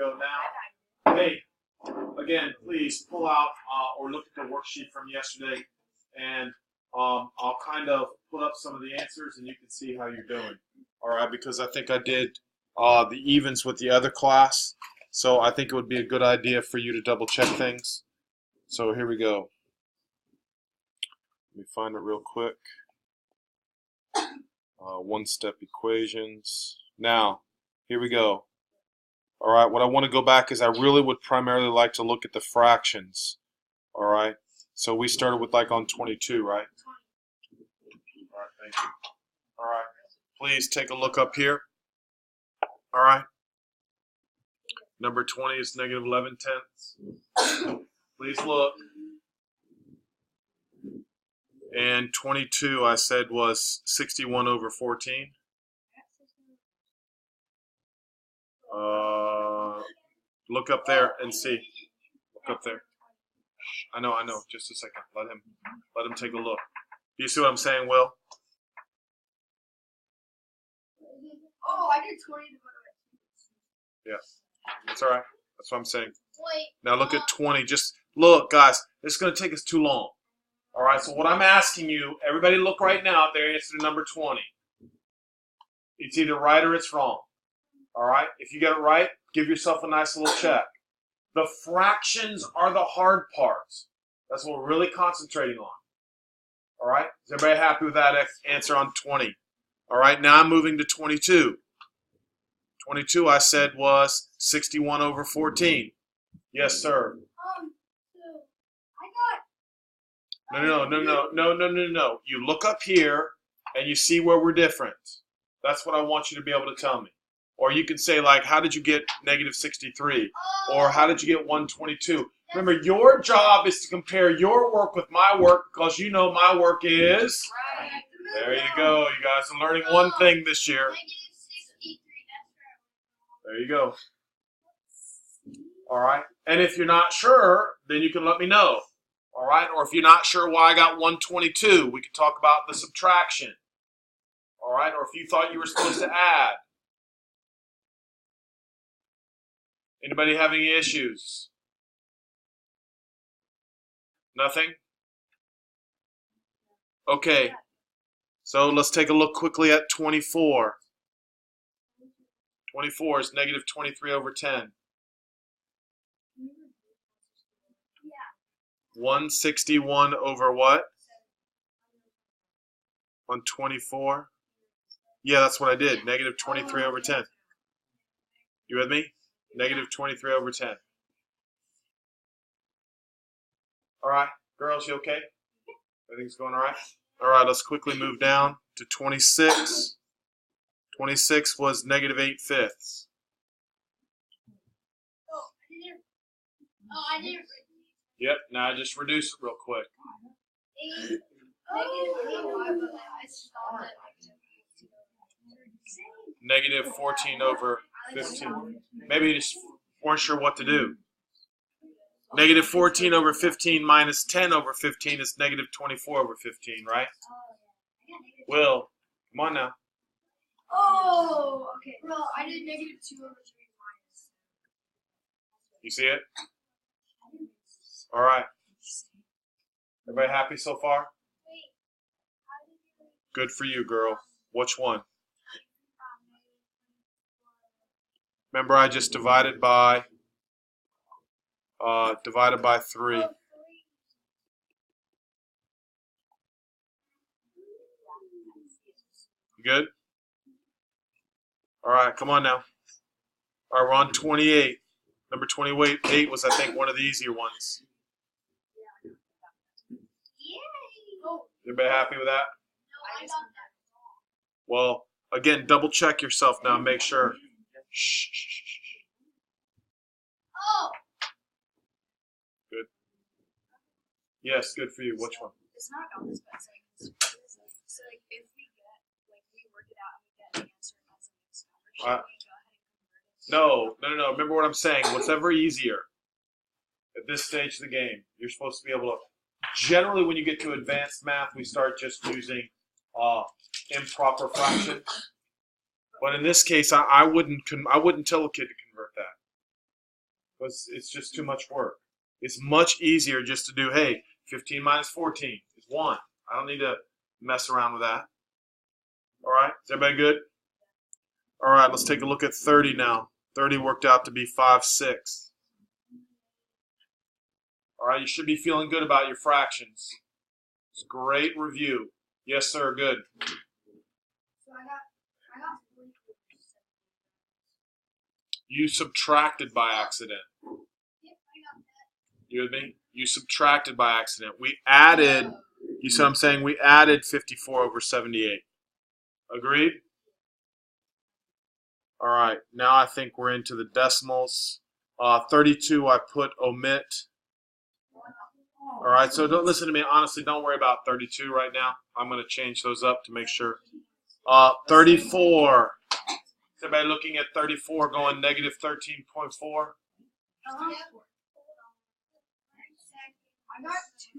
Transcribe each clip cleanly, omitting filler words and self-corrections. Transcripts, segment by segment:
go now. Hey, again, please pull out or look at the worksheet from yesterday, and I'll kind of put up some of the answers, and you can see how you're doing. All right, because I think I did the evens with the other class, so I think it would be a good idea for you to double check things. So here we go. Let me find it real quick. One-step equations. Now, here we go. All right, what I want to go back is I really would primarily like to look at the fractions. All right, so we started with like on 22, right? All right, thank you. All right, please take a look up here. All right, number 20 is negative 11/10. Please look. And 22, I said, was 61 over 14. Look up there and see. Look up there. I know. Just a second. Let him take a look. Do you see what I'm saying, Will? Oh, I did 20 divided by 2. Yeah. That's all right. That's what I'm saying. Now look at 20. Just look, guys. This is going to take us too long. All right, so what I'm asking you, everybody look right now at their answer to number 20. It's either right or it's wrong. All right, if you get it right, give yourself a nice little check. The fractions are the hard parts. That's what we're really concentrating on. All right, is everybody happy with that answer on 20? All right, now I'm moving to 22. 22, I said, was 61 over 14. Yes, sir. No. You look up here and you see where we're different. That's what I want you to be able to tell me. Or you can say, like, how did you get negative 63? Or how did you get 122? Remember, your job is to compare your work with my work because you know my work is. There you go. You guys are learning one thing this year. There you go. All right. And if you're not sure, then you can let me know. All right, or if you're not sure why I got 122, we can talk about the subtraction. All right, or if you thought you were supposed to add. Anybody have any issues? Nothing? Okay, so let's take a look quickly at 24. 24 is negative 23 over 10. 161 over what? 124? Yeah, that's what I did. Negative 23 over 10. You with me? Negative 23 over 10. All right. Girls, you okay? Everything's going all right? All right, let's quickly move down to 26. 26 was negative 8/5. I didn't. Yep, now I just reduce it real quick. Negative 14 over 15. Maybe you just weren't sure what to do. Negative 14 over 15 minus 10 over 15 is negative 24 over 15, right? Will, come on now. Oh, okay. Well, I did negative 2 over 3 minus. You see it? All right. Everybody happy so far? Good for you, girl. Which one? Remember, I just divided by 3. You good? All right, come on now. All right, we're on 28. Number 28 was, I think, one of the easier ones. Everybody happy with that? Well, again, double check yourself now. Make sure. Shh. Oh. Good. Yes, good for you. Which one? It's not on this, but it's like, so like if we get, like we work it out and we get the answer as a mixed number, should we go ahead and convert it? No. Remember what I'm saying. Whatever easier at this stage of the game. You're supposed to be able to. Generally, when you get to advanced math, we start just using improper fractions. But in this case, I wouldn't tell a kid to convert that. Because it's just too much work. It's much easier just to do, hey, 15 minus 14 is 1. I don't need to mess around with that. All right, is everybody good? All right, let's take a look at 30 now. 30 worked out to be 5, 6. All right, you should be feeling good about your fractions. It's a great review. Yes, sir, good. So I got 44. You subtracted by accident. Yep, I got that. You with me? You subtracted by accident. We added, you see what I'm saying? We added 54 over 78. Agreed? All right, now I think we're into the decimals. 32 I put omit. All right, so don't listen to me. Honestly, don't worry about 32 right now. I'm going to change those up to make sure. 34. Is everybody looking at 34 going negative 13.4? I got 2.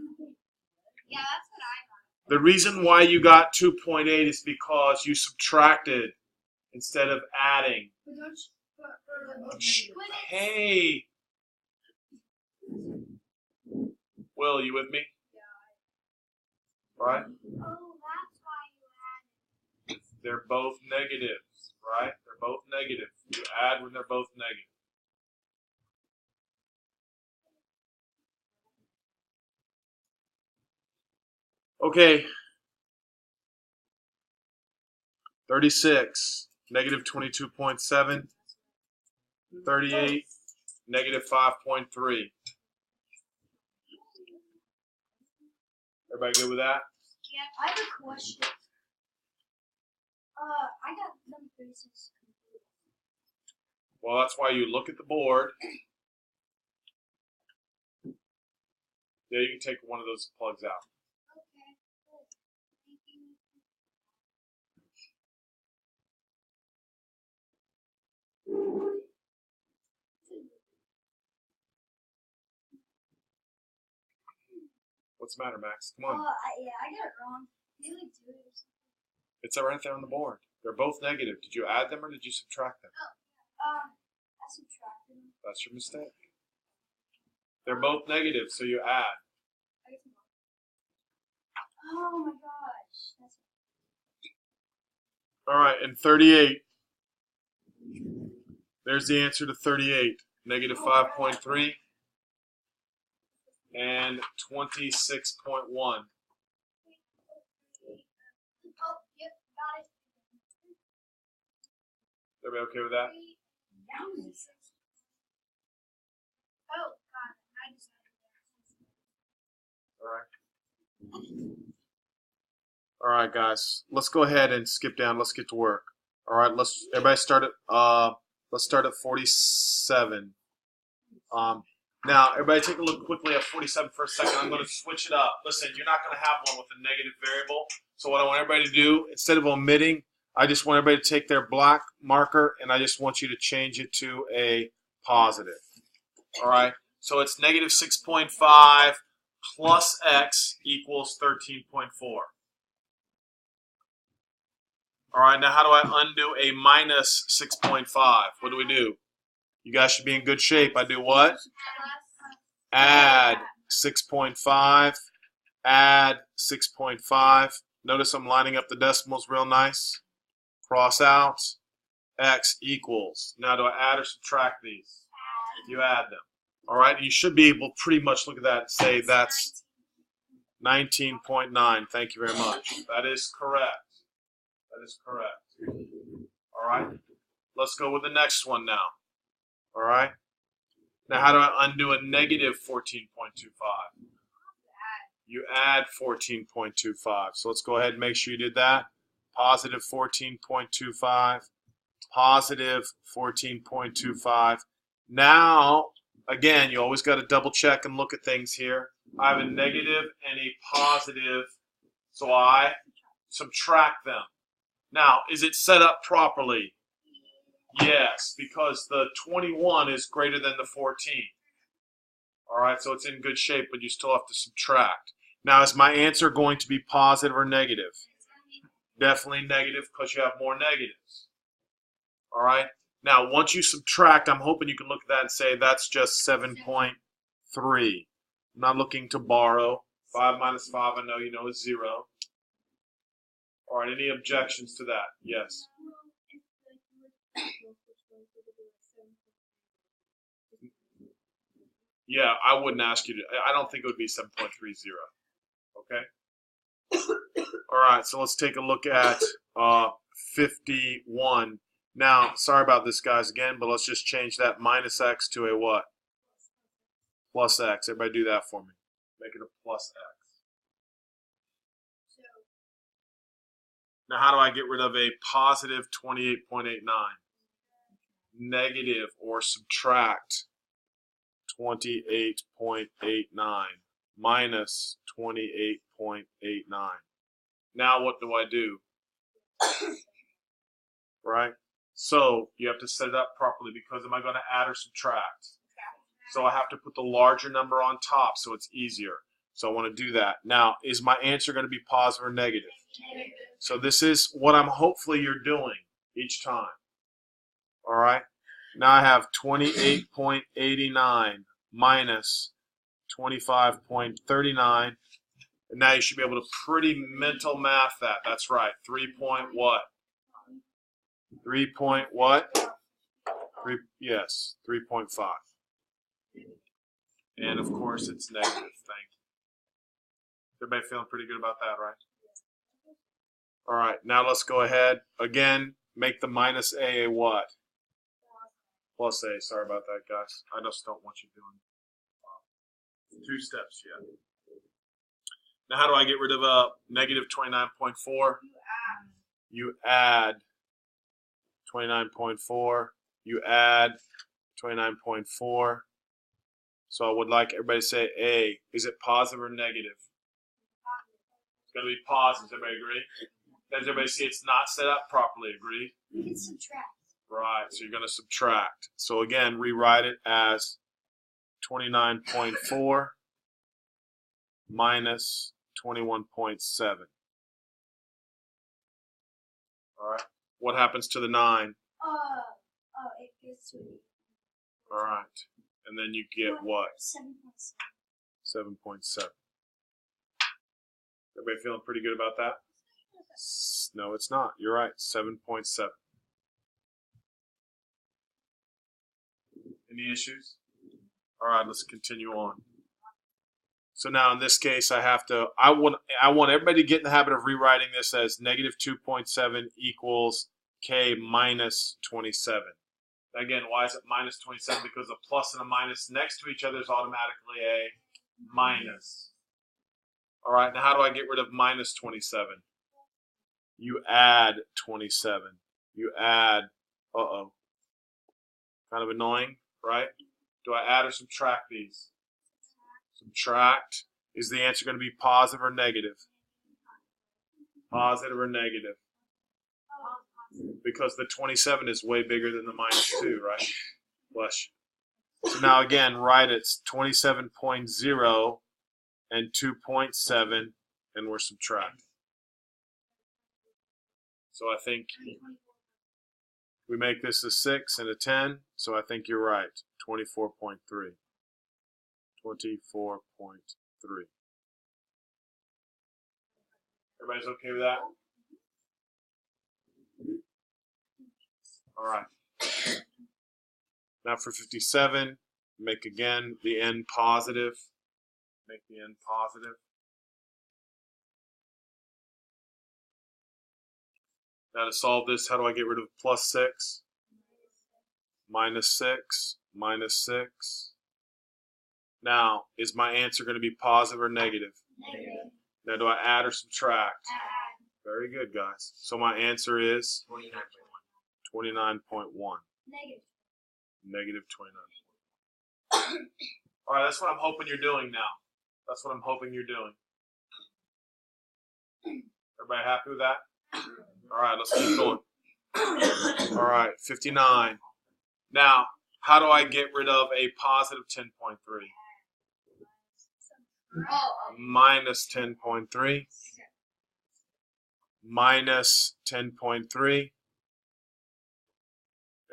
Yeah, that's what I got. The reason why you got 2.8 is because you subtracted instead of adding. But don't you, but Hey. Will, you with me? Right? Oh, that's why you added. They're both negatives, right? They're both negative. You add when they're both negative. Okay. 36, negative 22.7. 38, negative 5.3. Everybody good with that? yeah, I have a question. I got number 36. Well, that's why you look at the board. Yeah, you can take one of those plugs out. Okay, cool. Thank you. What's the matter, Max? Come on. Yeah, I got it wrong. You like do it or something. It's right there on the board. They're both negative. Did you add them or did you subtract them? I subtracted them. That's your mistake. They're both negative, so you add. I get some more. Oh my gosh. That's All right, and 38. There's the answer to 38. Negative 5.3 and 26.1. oh, yep, got it. Everybody okay with that? Oh, God, I just All right. All right, guys. Let's go ahead and skip down. Let's get to work. All right. Everybody start at let's start at 47. Now, everybody take a look quickly at 47 for a second. I'm going to switch it up. Listen, you're not going to have one with a negative variable. So what I want everybody to do, instead of omitting, I just want everybody to take their black marker, and I just want you to change it to a positive. All right? So it's negative 6.5 plus x equals 13.4. All right, now how do I undo a minus 6.5? What do? You guys should be in good shape. I do what? Add 6.5. Add 6.5. Notice I'm lining up the decimals real nice. Cross out. X equals. Now do I add or subtract these? You add them. All right, you should be able to pretty much look at that and say that's 19.9. Thank you very much. That is correct. That is correct. All right, let's go with the next one now. All right, now how do I undo a negative 14.25? You add 14.25. So let's go ahead and make sure you did that. Positive 14.25. Positive 14.25. Now, again, you always got to double check and look at things here. I have a negative and a positive, so I subtract them. Now, is it set up properly? Yes, because the 21 is greater than the 14. All right, so it's in good shape, but you still have to subtract. Now, is my answer going to be positive or negative? Definitely negative because you have more negatives. All right, Now, once you subtract, I'm hoping you can look at that and say that's just 7.3. I'm not looking to borrow. 5 minus 5, I know you know is 0. All right, any objections to that? Yes. Yeah, I wouldn't ask you to. I don't think it would be 7.30. Okay? All right, so let's take a look at 51. Now, sorry about this, guys, again, but let's just change that minus x to a what? Plus x. Everybody do that for me. Make it a plus x. Now, how do I get rid of a positive 28.89? Negative or subtract 28.89 minus 28.89. Now what do I do? Right? So you have to set it up properly because am I going to add or subtract? So I have to put the larger number on top so it's easier. So I want to do that. Now, is my answer going to be positive or negative? Negative. So this is what I'm hopefully you're doing each time. All right? Now I have 28.89 minus 25.39. And now you should be able to pretty mental math that. That's right. 3 point what? 3 point what? 3, yes, 3.5. And of course it's negative. Thank you. Everybody feeling pretty good about that, right? All right, now let's go ahead. Again, make the minus a what? Plus a. Sorry about that, guys. I just don't want you doing 2 steps yet. Now, how do I get rid of a negative 29.4? You add 29.4. You add 29.4. So I would like everybody to say A. Is it positive or negative? It's going to be positive. Everybody agree? Does everybody see it's not set up properly? Agree? You can subtract. Right. So you're going to subtract. So again, rewrite it as 29.4 minus 21.7. All right. What happens to the 9? It gets to 8. All right. And then you get what? 7.7. 7.7. Everybody feeling pretty good about that? No, it's not. You're right. 7.7. Any issues? All right, let's continue on. So now in this case, I want everybody to get in the habit of rewriting this as negative 2.7 equals k minus 27. Again, why is it minus 27? Because a plus and a minus next to each other is automatically a minus. All right, now how do I get rid of minus 27? You add 27. You add, kind of annoying, right? Do I add or subtract these? Subtract. Is the answer going to be positive or negative? Positive or negative? Because the 27 is way bigger than the minus 2, right? Bless you. So now again, write it's 27.0 and 2.7, and we're subtracting. So I think we make this a 6 and a 10, so I think you're right. 24.3. 24.3. Everybody's okay with that? All right. Now for 57, make again the n positive. Make the n positive. Now to solve this, how do I get rid of plus 6? Minus 6. Minus 6. Now, is my answer going to be positive or negative? Negative. Now, do I add or subtract? Add. Very good, guys. So my answer is 29.1. Negative. Negative 29. All right, that's what I'm hoping you're doing now. That's what I'm hoping you're doing. Everybody happy with that? All right, let's keep going. All right, 59. Now, how do I get rid of a positive 10.3? Minus 10.3. Minus 10.3.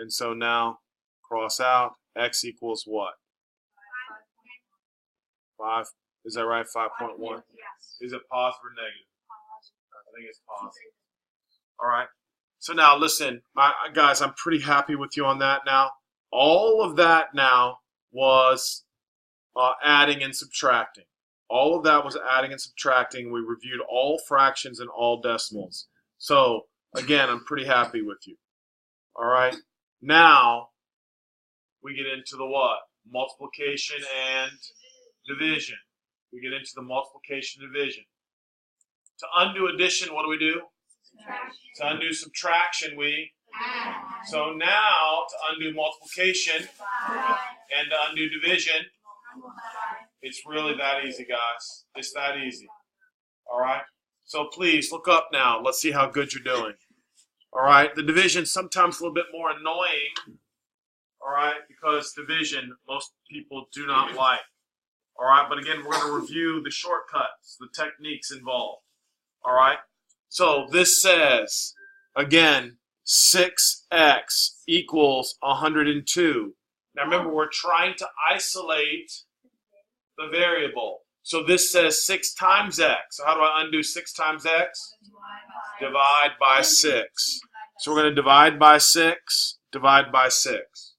And so now cross out. X equals what? 5. Is that right? 5.1. Yes. Is it positive or negative? I think it's positive. All right. So now listen, guys, I'm pretty happy with you on that now. All of that now was adding and subtracting. All of that was adding and subtracting. We reviewed all fractions and all decimals. So, again, I'm pretty happy with you. All right. Now, we get into the what? Multiplication and division. We get into the multiplication and division. To undo addition, what do? To undo subtraction, we. So now, to undo multiplication and to undo division, it's really that easy, guys. It's that easy. All right? So please, look up now. Let's see how good you're doing. All right? The division sometimes a little bit more annoying, all right, because division most people do not like. All right? But again, we're going to review the shortcuts, the techniques involved. All right? So this says, again, 6x equals 102. Now remember, we're trying to isolate the variable. So this says 6 times x. So how do I undo 6 times x? Divide by 6. So we're going to divide by 6, divide by 6.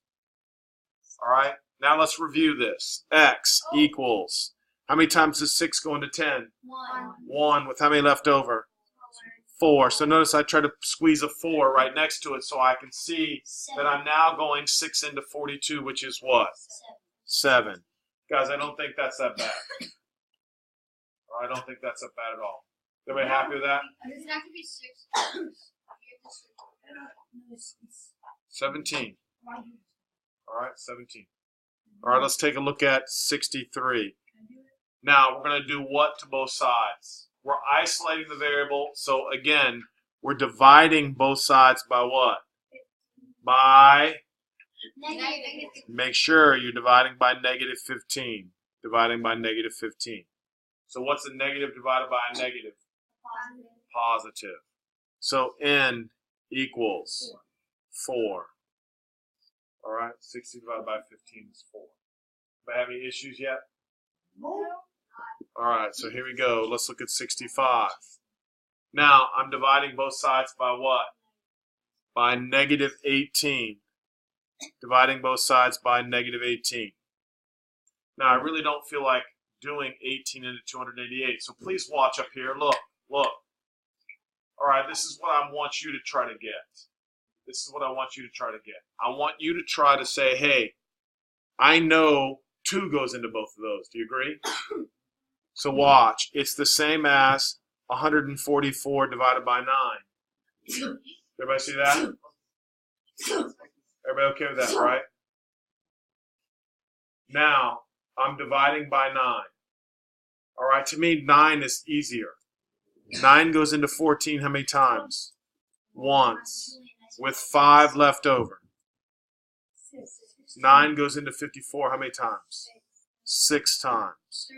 All right? Now let's review this. X equals, how many times does 6 go into 10? 1. With how many left over? 4. So notice I try to squeeze a 4 right next to it so I can see that I'm now going 6 into 42, which is what? 7. Guys, I don't think that's that bad. Or I don't think that's that bad at all. Everybody happy with that? Does it have to be 6? 17. All right, 17. All right, let's take a look at 63. Now, we're going to do what to both sides? We're isolating the variable. So, again, we're dividing both sides by what? By, make sure you're dividing by negative 15. Dividing by negative 15. So, what's a negative divided by a negative? Positive. So, n equals 4. All right, 60 divided by 15 is 4. Anybody have any issues yet? All right, so here we go. Let's look at 65. Now, I'm dividing both sides by what? By negative 18. Dividing both sides by negative 18. Now, I really don't feel like doing 18 into 288, so please watch up here. Look, look. All right, this is what I want you to try to get. This is what I want you to try to get. I want you to try to say, hey, I know 2 goes into both of those. Do you agree? So watch. It's the same as 144 divided by 9. Everybody see that? Everybody okay with that, right? Now, I'm dividing by 9. All right, to me, 9 is easier. 9 goes into 14 how many times? Once. With 5 left over. 9 goes into 54 how many times? 6 times.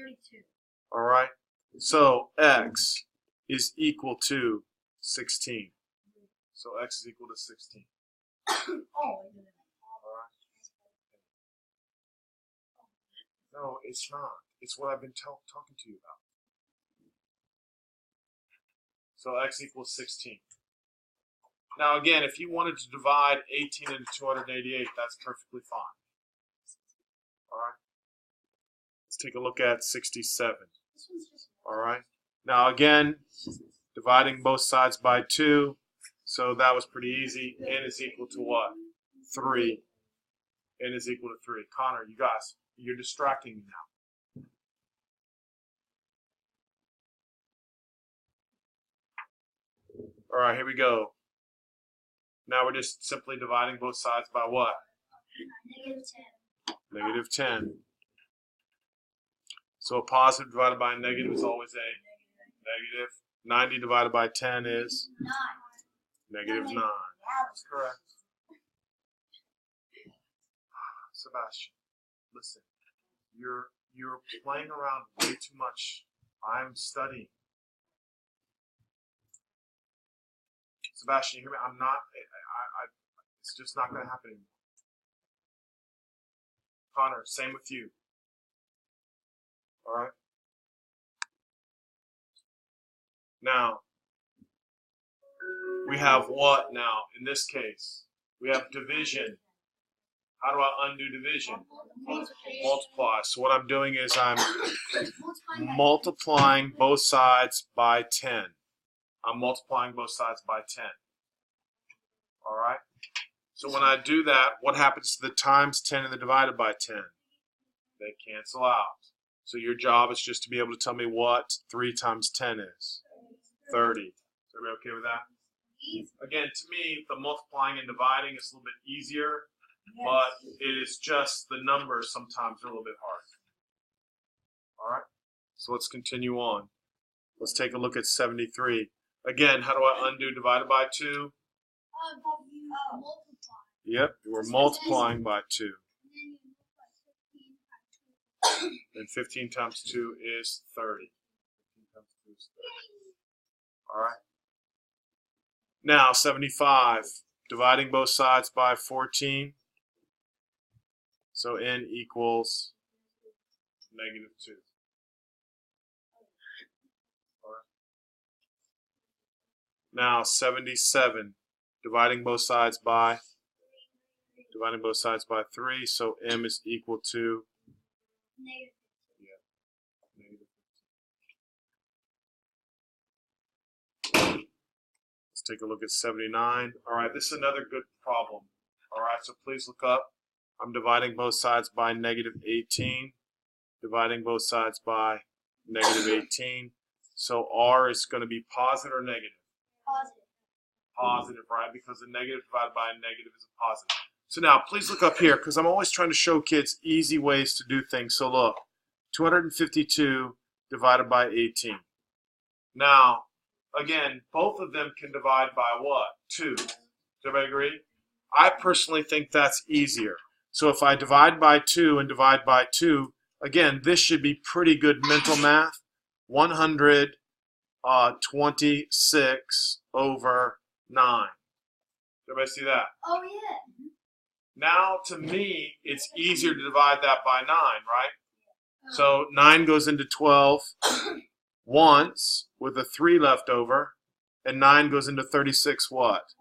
All right? So x is equal to 16. So x is equal to 16. All right? No, it's not. It's what I've been talking to you about. So x equals 16. Now again, if you wanted to divide 18 into 288, that's perfectly fine. All right? Let's take a look at 67. All right? Now again, dividing both sides by 2, so that was pretty easy. N is equal to what? 3. N is equal to 3. Connor, you guys, you're distracting me now. All right, here we go. Now we're just simply dividing both sides by what? Negative 10. So a positive divided by a negative is always a negative. 90 divided by 10 is? Negative 9. That's correct. Sebastian, listen. You're playing around way too much. I'm studying. Sebastian, you hear me? I'm not. It's just not going to happen anymore. Connor, same with you. All right. Now, we have what now? In this case, we have division. How do I undo division? Multiply. So what I'm doing is I'm multiplying both sides by 10. I'm multiplying both sides by 10. All right? So when I do that, what happens to the times 10 and the divided by 10? They cancel out. So your job is just to be able to tell me what 3 times 10 is. 30. Is everybody okay with that? Again, to me, the multiplying and dividing is a little bit easier, but it is just the numbers sometimes are a little bit hard. All right? So let's continue on. Let's take a look at 73. Again, how do I undo divided by 2? Yep, we're multiplying by 2. And 15 times 2 is 30. 15 times 2 is 30. All right. Now, 75. Dividing both sides by 14. So n equals -2. All right. Now, 77. Dividing both sides by 3. So m is equal to Let's take a look at 79. All right, this is another good problem. All right, so please look up. I'm dividing both sides by -18. Dividing both sides by -18. So r is going to be positive or negative? Positive. Positive, right? Because a negative divided by a negative is a positive. So now, please look up here, because I'm always trying to show kids easy ways to do things. So look, 252 divided by 18. Now, again, both of them can divide by what? 2. Does everybody agree? I personally think that's easier. So if I divide by 2 and divide by 2, again, this should be pretty good mental math. 126 over 9. Does everybody see that? Oh, yeah. Now, to me, it's easier to divide that by 9, right? So 9 goes into 12 once with a 3 left over, and 9 goes into 36 what?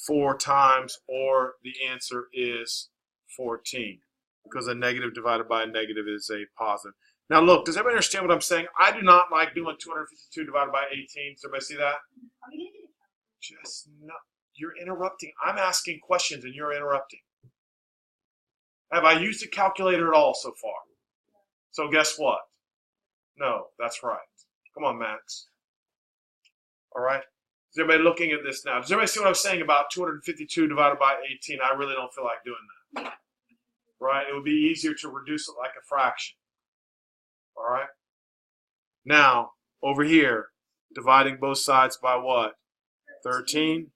4 times, or the answer is 14, because a negative divided by a negative is a positive. Now look, does everybody understand what I'm saying? I do not like doing 252 divided by 18. Does everybody see that? Just no. You're interrupting. I'm asking questions and you're interrupting. Have I used a calculator at all so far? So guess what? No, that's right. Come on, Max. All right. Is everybody looking at this now? Does everybody see what I'm saying about 252 divided by 18? I really don't feel like doing that. Right? It would be easier to reduce it like a fraction. All right. Now, over here, dividing both sides by what? 13.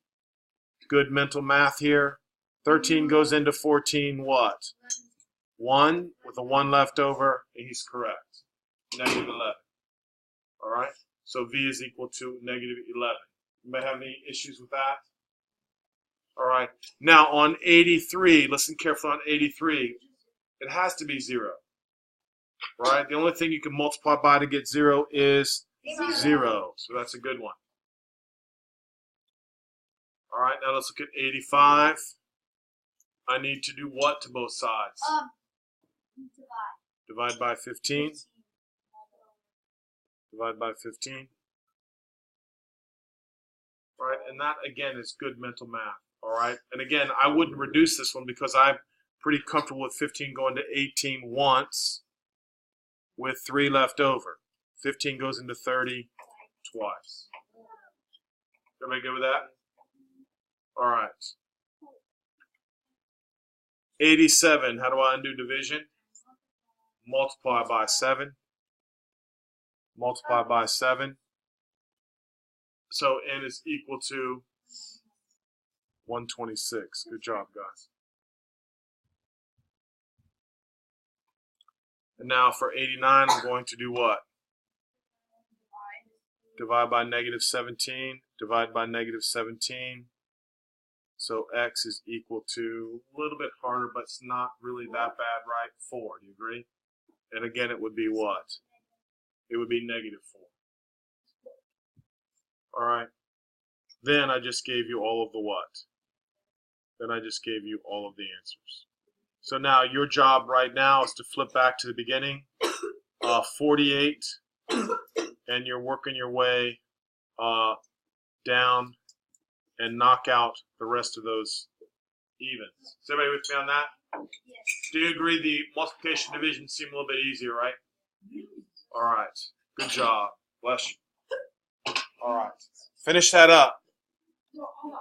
Good mental math here. 13 goes into 14 what? 1 with a 1 left over. He's correct. -11. All right. So V is equal to -11. You may have any issues with that? All right. Now on 83, listen carefully on 83. It has to be 0. Right? The only thing you can multiply by to get 0 is 0. So that's a good one. All right, now let's look at 85. I need to do what to both sides? Divide by 15. Divide by 15. All right, and that, again, is good mental math. All right, and again, I wouldn't reduce this one because I'm pretty comfortable with 15 going to 18 once with 3 left over. 15 goes into 30 twice. Everybody good with that? All right. 87, how do I undo division? Multiply by 7. Multiply by 7. So n is equal to 126. Good job, guys. And now for 89, I'm going to do what? Divide by -17. Divide by -17. So x is equal to, a little bit harder, but it's not really that bad, right? 4. Do you agree? And again, it would be what? It would be negative 4. All right. Then I just gave you all of the what? Then I just gave you all of the answers. So now your job right now is to flip back to the beginning. 48, and you're working your way down and knock out the rest of those evens. Is everybody with me on that? Yes. Do you agree the multiplication division seem a little bit easier, right? All right. Good job. Bless you. All right. Finish that up. No, hold on.